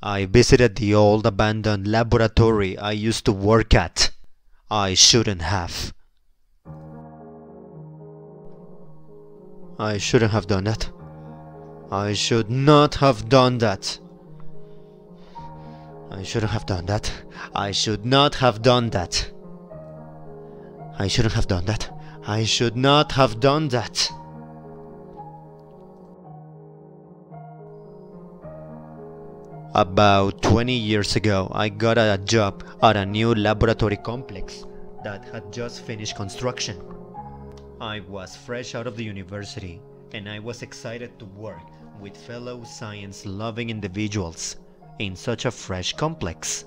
I visited the old abandoned laboratory I used to work at. I shouldn't have. I shouldn't have done that. I should not have done that. I shouldn't have done that. I should not have done that. I shouldn't have done that. I should not have done that. About 20 years ago, I got a job at a new laboratory complex that had just finished construction. I was fresh out of the university, and I was excited to work with fellow science-loving individuals in such a fresh complex.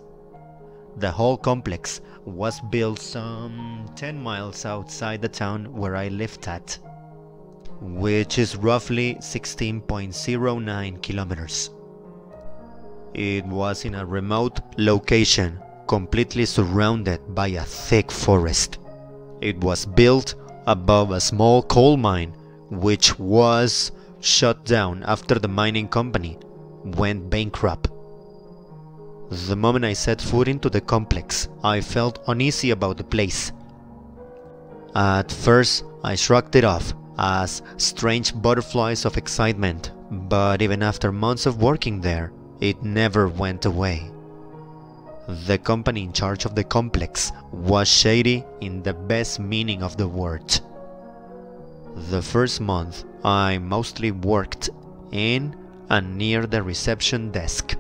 The whole complex was built some 10 miles outside the town where I lived at, which is roughly 16.09 kilometers. It was in a remote location, completely surrounded by a thick forest. It was built above a small coal mine, which was shut down after the mining company went bankrupt. The moment I set foot into the complex, I felt uneasy about the place. At first, I shrugged it off as strange butterflies of excitement, but even after months of working there, it never went away. The company in charge of the complex was shady in the best meaning of the word. The first month, I mostly worked in and near the reception desk,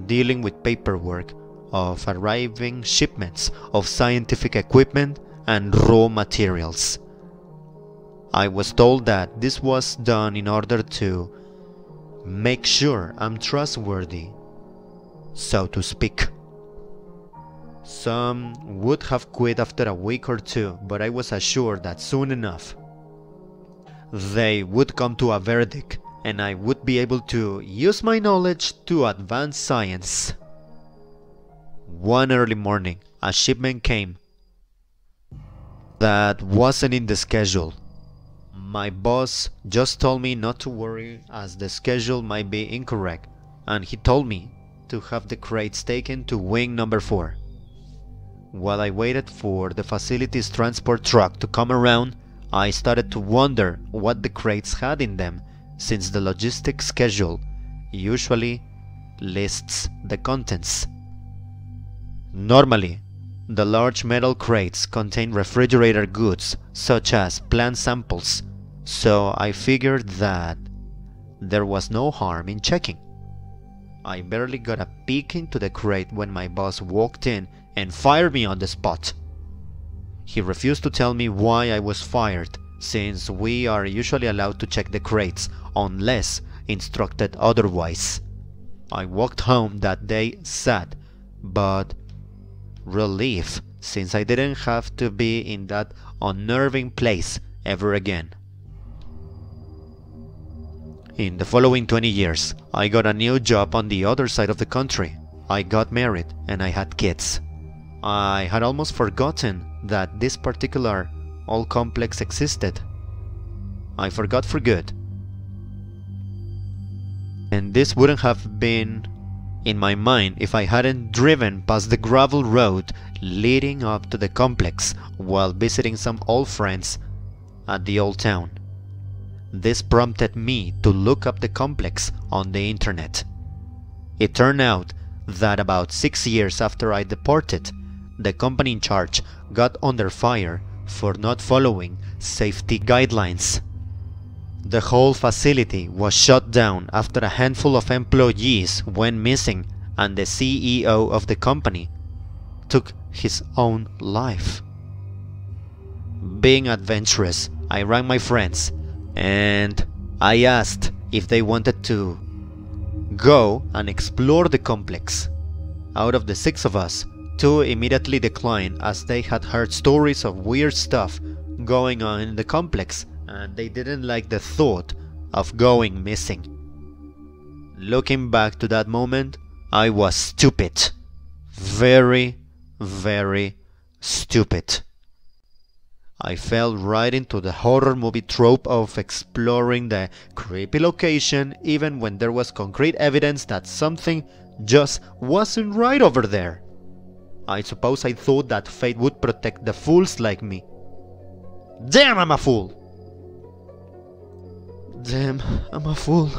dealing with paperwork of arriving shipments of scientific equipment and raw materials. I was told that this was done in order to make sure I'm trustworthy, so to speak. Some would have quit after a week or two, but I was assured that soon enough they would come to a verdict and I would be able to use my knowledge to advance science. One early morning, a shipment came that wasn't in the schedule. My boss just told me not to worry as the schedule might be incorrect, and he told me to have the crates taken to wing number 4. While I waited for the facility's transport truck to come around, I started to wonder what the crates had in them, since the logistics schedule usually lists the contents. Normally, the large metal crates contain refrigerated goods such as plant samples, so I figured that there was no harm in checking. I barely got a peek into the crate when my boss walked in and fired me on the spot. He refused to tell me why I was fired, since we are usually allowed to check the crates unless instructed otherwise. I walked home that day sad, but relieved, since I didn't have to be in that unnerving place ever again. In the following 20 years, I got a new job on the other side of the country. I got married and I had kids. I had almost forgotten that this particular old complex existed. I forgot for good. And this wouldn't have been in my mind if I hadn't driven past the gravel road leading up to the complex while visiting some old friends at the old town. This prompted me to look up the complex on the internet. It turned out that about 6 years after I departed, the company in charge got under fire for not following safety guidelines. The whole facility was shut down after a handful of employees went missing and the CEO of the company took his own life. Being adventurous, I rang my friends and I asked if they wanted to go and explore the complex. Out of the 6 of us, 2 immediately declined as they had heard stories of weird stuff going on in the complex and they didn't like the thought of going missing. Looking back to that moment, I was stupid. Very, very stupid. I fell right into the horror movie trope of exploring the creepy location even when there was concrete evidence that something just wasn't right over there. I suppose I thought that fate would protect the fools like me. Damn, I'm a fool! Damn, I'm a fool.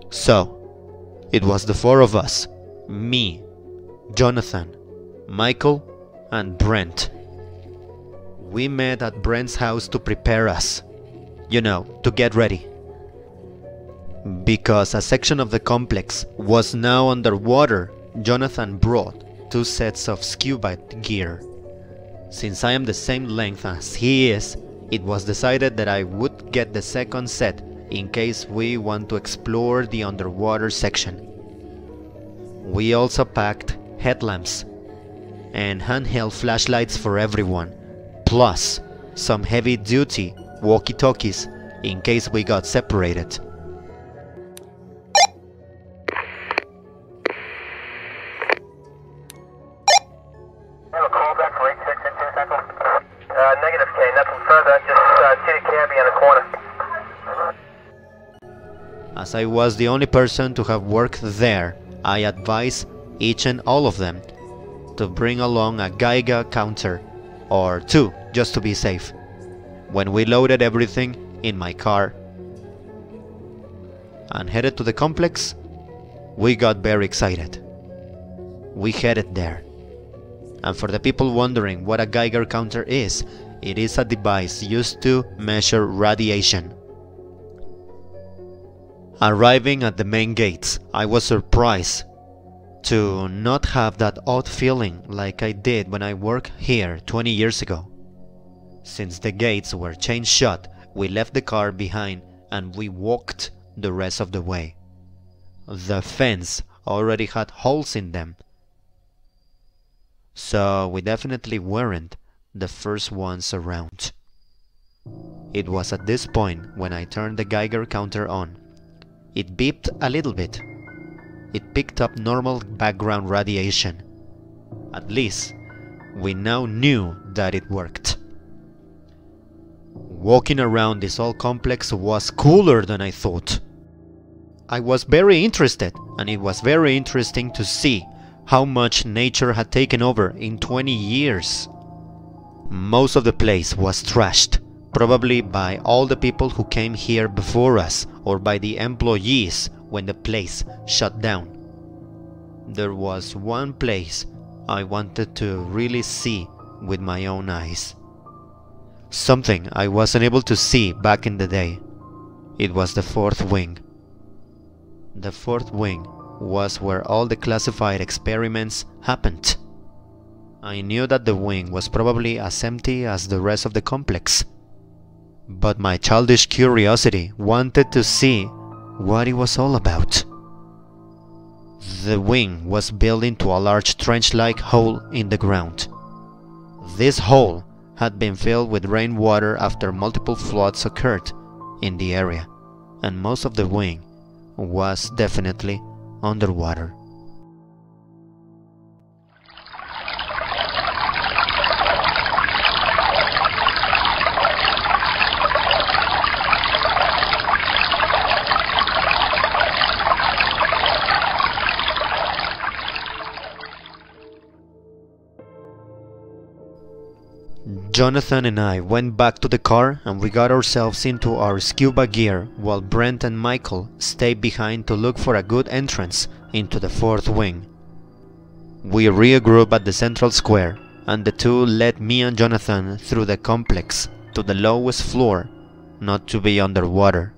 So, it was the four of us. Me, Jonathan, Michael, and Brent. We met at Brent's house to prepare us. You know, to get ready. Because a section of the complex was now underwater, Jonathan brought 2 sets of scuba gear. Since I am the same length as he is, it was decided that I would get the second set in case we want to explore the underwater section. We also packed headlamps and handheld flashlights for everyone, plus some heavy-duty walkie-talkies in case we got separated. Negative K, nothing further, just see the cabbie on the corner. As I was the only person to have worked there, I advised each and all of them to bring along a Geiger counter, or 2, just to be safe. When we loaded everything in my car and headed to the complex, we got very excited. We headed there. And for the people wondering what a Geiger counter is, it is a device used to measure radiation. Arriving at the main gates, I was surprised to not have that odd feeling like I did when I worked here 20 years ago. Since the gates were chained shut, we left the car behind and we walked the rest of the way. The fence already had holes in them, so we definitely weren't the first ones around. It was at this point when I turned the Geiger counter on. It beeped a little bit. It picked up normal background radiation. At least, we now knew that it worked. Walking around this old complex was cooler than I thought. I was very interested, and it was very interesting to see how much nature had taken over in 20 years. Most of the place was trashed, probably by all the people who came here before us or by the employees when the place shut down. There was one place I wanted to really see with my own eyes. Something I wasn't able to see back in the day. It was the fourth wing. The fourth wing was where all the classified experiments happened. I knew that the wing was probably as empty as the rest of the complex, but my childish curiosity wanted to see what it was all about. The wing was built into a large trench-like hole in the ground. This hole had been filled with rainwater after multiple floods occurred in the area, and most of the wing was definitely underwater. Jonathan and I went back to the car and we got ourselves into our scuba gear while Brent and Michael stayed behind to look for a good entrance into the fourth wing. We regrouped at the central square and the two led me and Jonathan through the complex to the lowest floor, not to be underwater.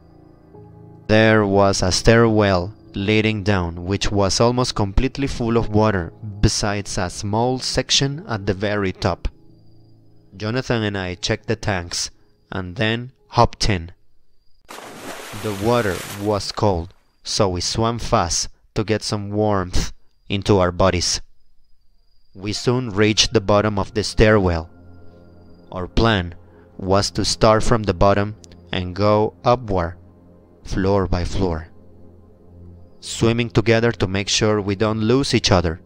There was a stairwell leading down which was almost completely full of water besides a small section at the very top. Jonathan and I checked the tanks and then hopped in. The water was cold, so we swam fast to get some warmth into our bodies. We soon reached the bottom of the stairwell. Our plan was to start from the bottom and go upward, floor by floor, swimming together to make sure we don't lose each other.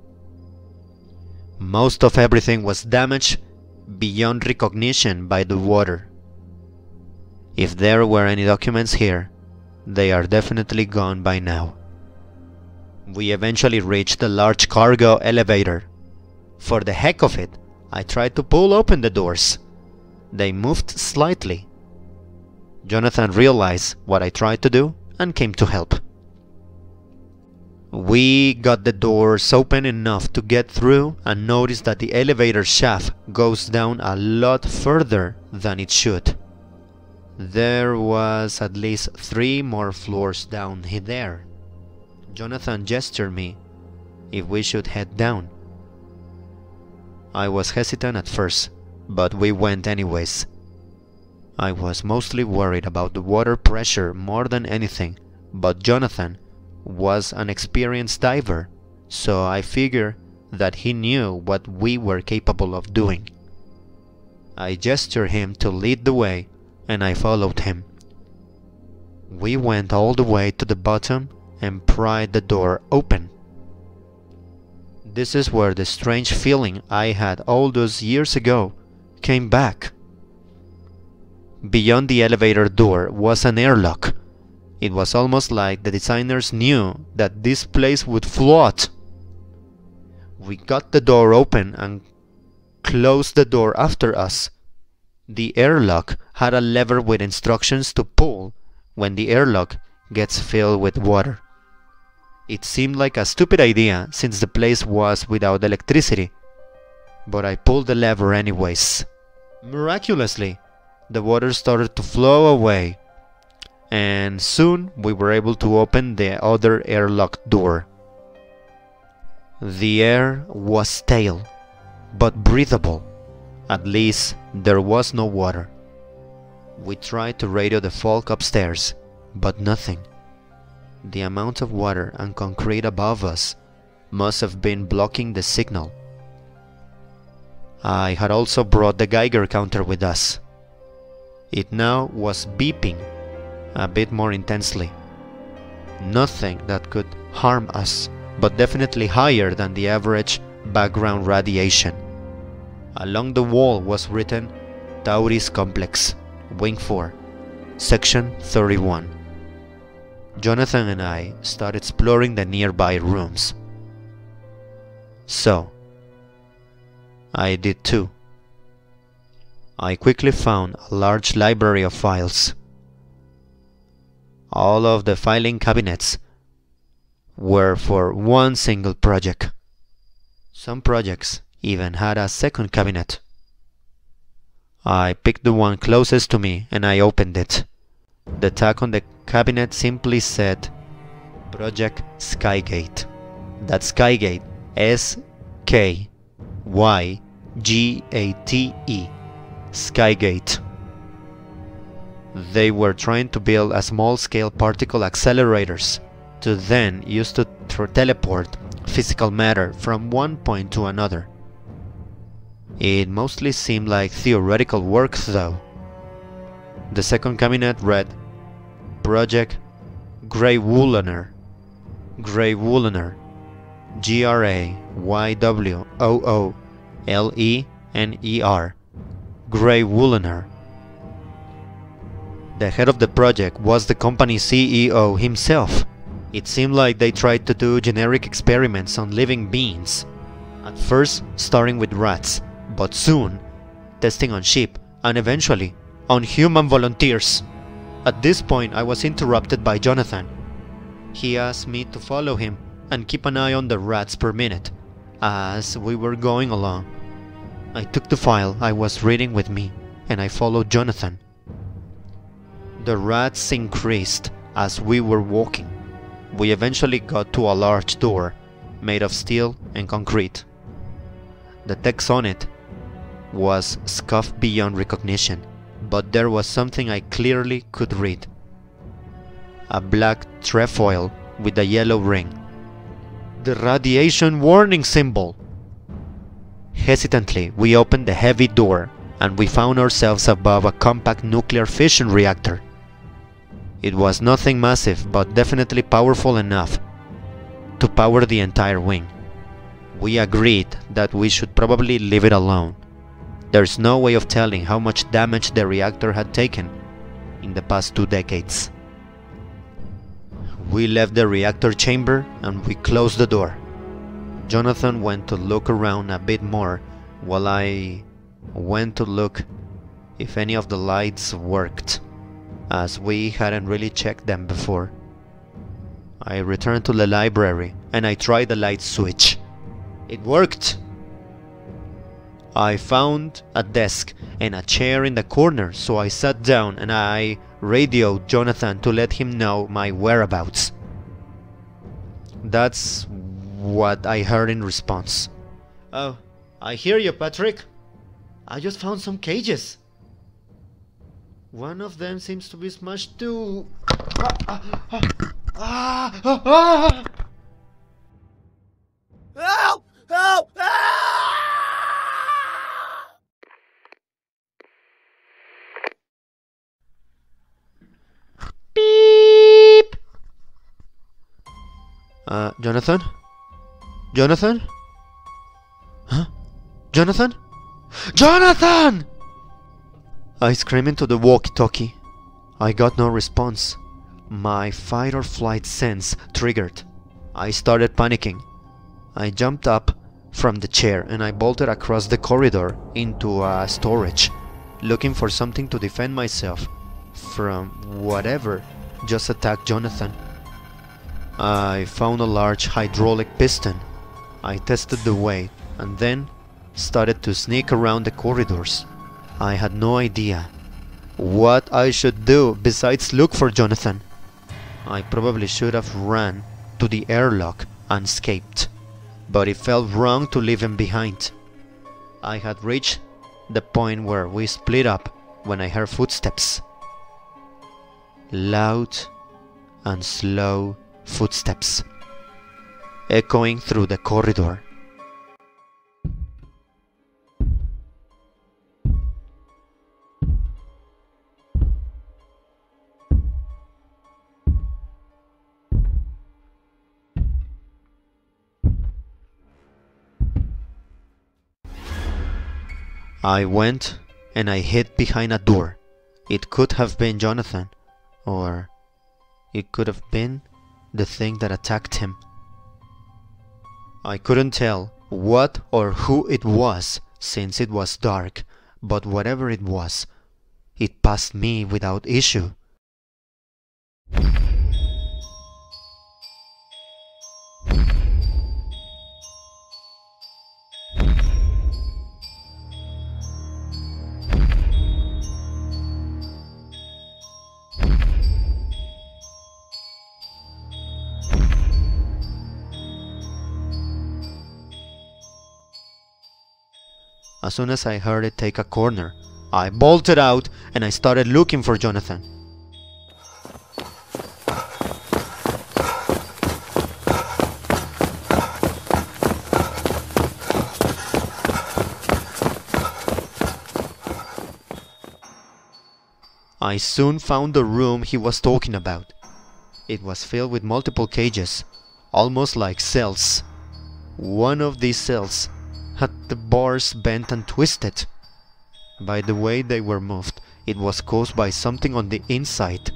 Most of everything was damaged beyond recognition by the water. If there were any documents here, they are definitely gone by now. We eventually reached the large cargo elevator. For the heck of it, I tried to pull open the doors. They moved slightly. Jonathan realized what I tried to do and came to help. We got the doors open enough to get through and noticed that the elevator shaft goes down a lot further than it should. There was at least 3 more floors down there. Jonathan gestured me if we should head down. I was hesitant at first, but we went anyways. I was mostly worried about the water pressure more than anything, but Jonathan was an experienced diver, so I figured that he knew what we were capable of doing. I gestured him to lead the way, and I followed him. We went all the way to the bottom and pried the door open. This is where the strange feeling I had all those years ago came back. Beyond the elevator door was an airlock. It was almost like the designers knew that this place would float. We got the door open and closed the door after us. The airlock had a lever with instructions to pull when the airlock gets filled with water. It seemed like a stupid idea since the place was without electricity, but I pulled the lever anyways. Miraculously, the water started to flow away, and soon we were able to open the other airlock door. The air was stale, but breathable. At least there was no water. We tried to radio the folk upstairs, but nothing. The amount of water and concrete above us must have been blocking the signal. I had also brought the Geiger counter with us. It now was beeping a bit more intensely. Nothing that could harm us, but definitely higher than the average background radiation. Along the wall was written Tauris Complex, Wing 4, Section 31. Jonathan and I started exploring the nearby rooms. So, I did too. I quickly found a large library of files. All of the filing cabinets were for one single project. Some projects even had a second cabinet. I picked the one closest to me and I opened it. The tag on the cabinet simply said Project Skygate. That's Skygate, S-K-Y-G-A-T-E, Skygate. They were trying to build a small-scale particle accelerators to then use to teleport physical matter from one point to another. It mostly seemed like theoretical work though. The second cabinet read Project Greywoolener, Greywoolener, G-R-A-Y-W-O-O-L-E-N-E-R, Greywoolener. The head of the project was the company's CEO himself. It seemed like they tried to do generic experiments on living beings, at first starting with rats, but soon testing on sheep and eventually on human volunteers. At this point I was interrupted by Jonathan. He asked me to follow him and keep an eye on the rats per minute as we were going along. I took the file I was reading with me and I followed Jonathan. The rats increased as we were walking. We eventually got to a large door made of steel and concrete. The text on it was scuffed beyond recognition, but there was something I clearly could read. A black trefoil with a yellow ring. The radiation warning symbol! Hesitantly, we opened the heavy door and we found ourselves above a compact nuclear fission reactor. It was nothing massive, but definitely powerful enough to power the entire wing. We agreed that we should probably leave it alone. There's no way of telling how much damage the reactor had taken in the past 2 decades. We left the reactor chamber and we closed the door. Jonathan went to look around a bit more while I went to look if any of the lights worked, as we hadn't really checked them before. I returned to the library and I tried the light switch. It worked! I found a desk and a chair in the corner, so I sat down and I radioed Jonathan to let him know my whereabouts. That's what I heard in response. "Oh, I hear you, Patrick. I just found some cages. One of them seems to be smashed too." Help! Help! Beep! Jonathan? Jonathan? Huh? Jonathan? Jonathan! I screamed into the walkie-talkie. I got no response. My fight or flight sense triggered. I started panicking. I jumped up from the chair and I bolted across the corridor into a storage, looking for something to defend myself from whatever just attacked Jonathan. I found a large hydraulic piston. I tested the weight and then started to sneak around the corridors. I had no idea what I should do besides look for Jonathan. I probably should have ran to the airlock and escaped, but it felt wrong to leave him behind. I had reached the point where we split up when I heard footsteps. Loud and slow footsteps, echoing through the corridor. I went and I hid behind a door. It could have been Jonathan, or it could have been the thing that attacked him. I couldn't tell what or who it was since it was dark, but whatever it was, it passed me without issue. As soon as I heard it take a corner, I bolted out and I started looking for Jonathan. I soon found the room he was talking about. It was filled with multiple cages, almost like cells. One of these cells had the bars bent and twisted. By the way they were moved, it was caused by something on the inside.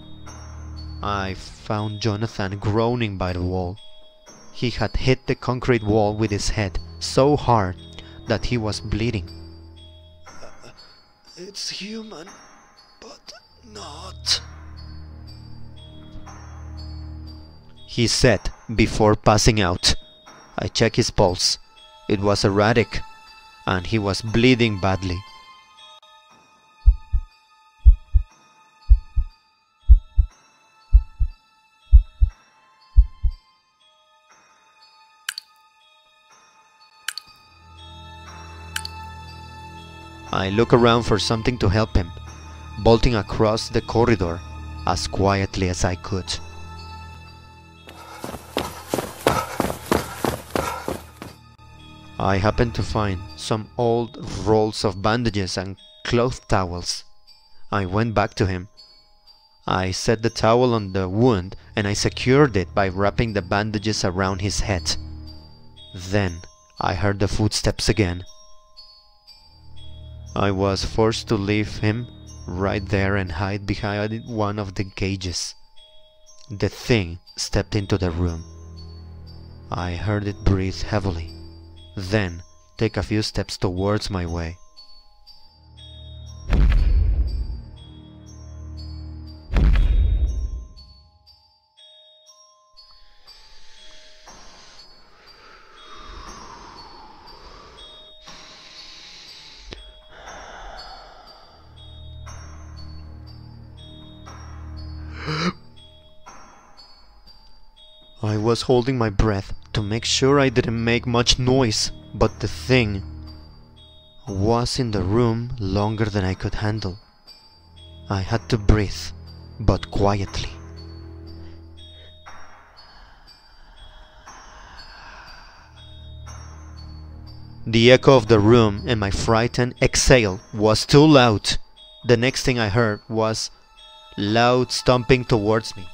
I found Jonathan groaning by the wall. He had hit the concrete wall with his head so hard that he was bleeding. It's human, but not, he said before passing out. I checked his pulse. It was erratic, and he was bleeding badly. I looked around for something to help him, bolting across the corridor as quietly as I could. I happened to find some old rolls of bandages and cloth towels. I went back to him. I set the towel on the wound and I secured it by wrapping the bandages around his head. Then I heard the footsteps again. I was forced to leave him right there and hide behind one of the cages. The thing stepped into the room. I heard it breathe heavily, then take a few steps towards my way. I was holding my breath to make sure I didn't make much noise, but the thing was in the room longer than I could handle. I had to breathe, but quietly. The echo of the room and my frightened exhale was too loud. The next thing I heard was loud stomping towards me.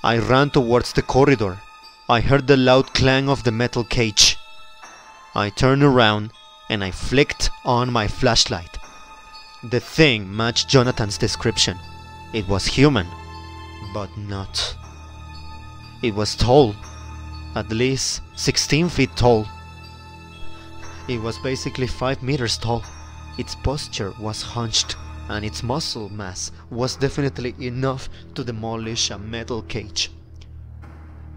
I ran towards the corridor. I heard the loud clang of the metal cage. I turned around and I flicked on my flashlight. The thing matched Jonathan's description. It was human, but not. It was tall, at least 16 feet tall. It was basically 5 meters tall. Its posture was hunched, and its muscle mass was definitely enough to demolish a metal cage.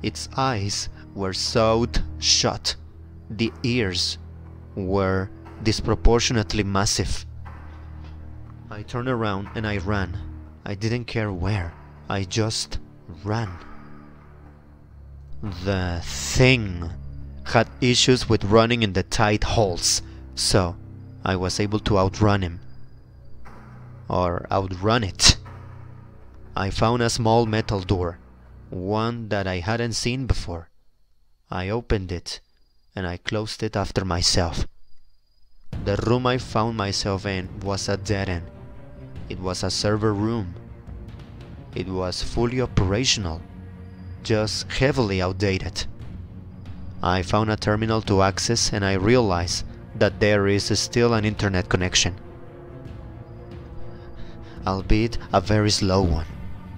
Its eyes were sewed shut. The ears were disproportionately massive. I turned around and I ran. I didn't care where. I just ran. The thing had issues with running in the tight halls, so I was able to outrun him. Or outrun it. I found a small metal door, one that I hadn't seen before. I opened it and I closed it after myself. The room I found myself in was a dead end. It was a server room. It was fully operational, just heavily outdated. I found a terminal to access and I realized that there is still an internet connection, albeit a very slow one.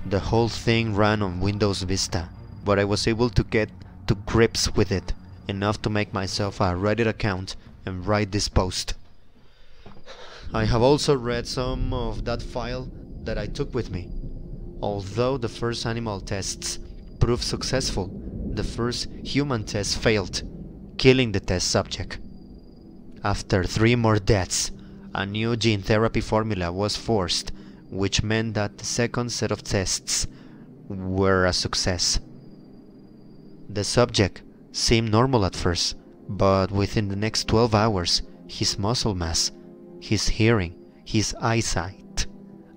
The whole thing ran on Windows Vista, but I was able to get to grips with it enough to make myself a Reddit account and write this post. I have also read some of that file that I took with me. Although the first animal tests proved successful, the first human test failed, killing the test subject. After 3 more deaths, a new gene therapy formula was forced, which meant that the second set of tests were a success. The subject seemed normal at first, but within the next 12 hours, his muscle mass, his hearing, his eyesight,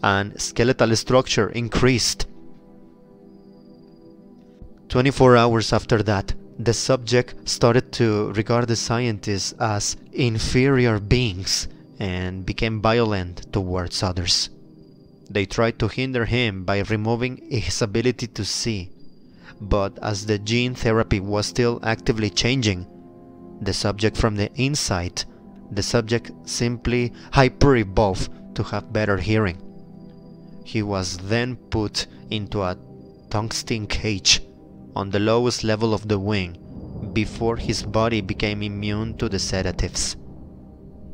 and skeletal structure increased. 24 hours after that, the subject started to regard the scientists as inferior beings and became violent towards others. They tried to hinder him by removing his ability to see, but as the gene therapy was still actively changing the subject from the inside, the subject simply hyper-evolved to have better hearing. He was then put into a tungsten cage on the lowest level of the wing before his body became immune to the sedatives.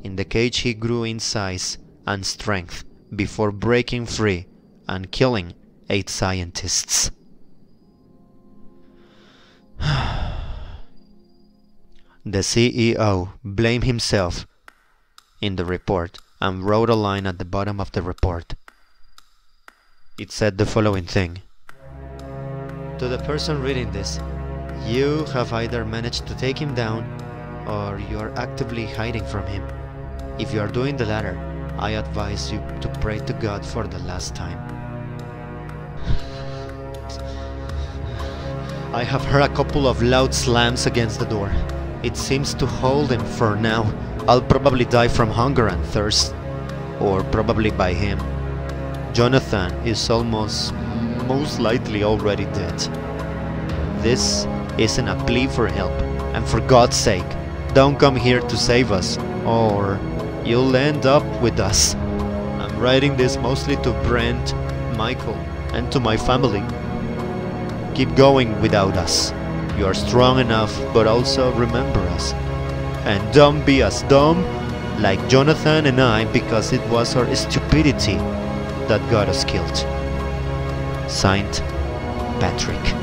In the cage he grew in size and strength before breaking free and killing 8 scientists. The CEO blamed himself in the report and wrote a line at the bottom of the report. It said the following thing: "To the person reading this, you have either managed to take him down or you are actively hiding from him. If you are doing the latter, I advise you to pray to God for the last time." I have heard a couple of loud slams against the door. It seems to hold him for now. I'll probably die from hunger and thirst, or probably by him. Jonathan is most likely already dead. This isn't a plea for help, and for God's sake, don't come here to save us, or you'll end up with us. I'm writing this mostly to Brent, Michael, and to my family. Keep going without us. You are strong enough, but also remember us. And don't be as dumb like Jonathan and I, because it was our stupidity that got us killed. Signed, Patrick.